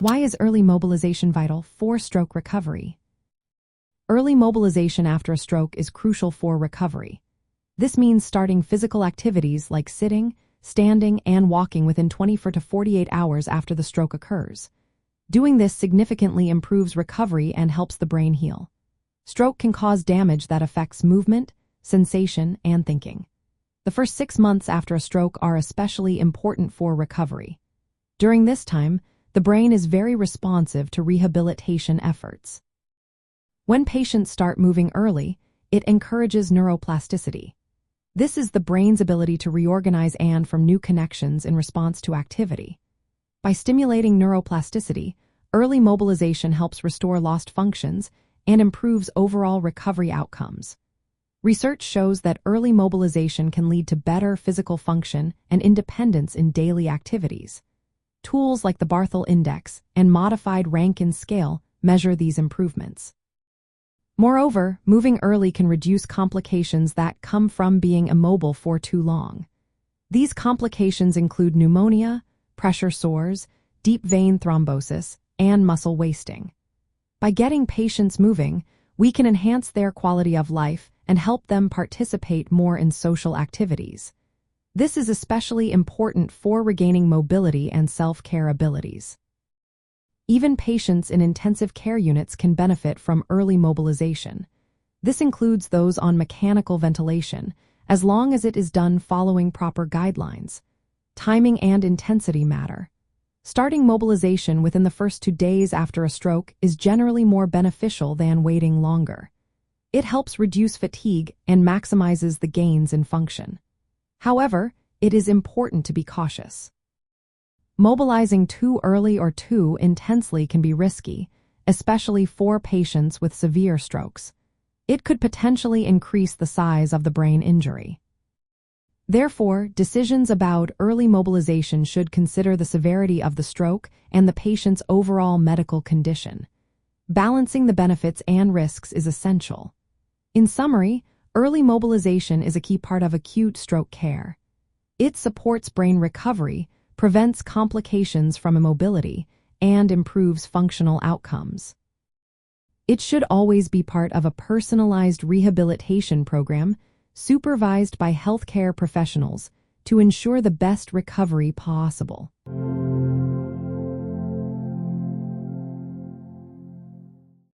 Why is early mobilization vital for stroke recovery? Early mobilization after a stroke is crucial for recovery. This means starting physical activities like sitting, standing, and walking within 24 to 48 hours after the stroke occurs. Doing this significantly improves recovery and helps the brain heal. Stroke can cause damage that affects movement, sensation, and thinking. The first 6 months after a stroke are especially important for recovery. During this time, the brain is very responsive to rehabilitation efforts. When patients start moving early, it encourages neuroplasticity. This is the brain's ability to reorganize and form new connections in response to activity. By stimulating neuroplasticity, early mobilization helps restore lost functions and improves overall recovery outcomes. Research shows that early mobilization can lead to better physical function and independence in daily activities. Tools like the Barthel Index and modified Rankin scale measure these improvements. Moreover, moving early can reduce complications that come from being immobile for too long. These complications include pneumonia, pressure sores, deep vein thrombosis, and muscle wasting. By getting patients moving, we can enhance their quality of life and help them participate more in social activities. This is especially important for regaining mobility and self-care abilities. Even patients in intensive care units can benefit from early mobilization. This includes those on mechanical ventilation, as long as it is done following proper guidelines. Timing and intensity matter. Starting mobilization within the first 2 days after a stroke is generally more beneficial than waiting longer. It helps reduce fatigue and maximizes the gains in function. However, it is important to be cautious. Mobilizing too early or too intensely can be risky, especially for patients with severe strokes. It could potentially increase the size of the brain injury. Therefore, decisions about early mobilization should consider the severity of the stroke and the patient's overall medical condition. Balancing the benefits and risks is essential. In summary, early mobilization is a key part of acute stroke care. It supports brain recovery, prevents complications from immobility, and improves functional outcomes. It should always be part of a personalized rehabilitation program supervised by healthcare professionals to ensure the best recovery possible.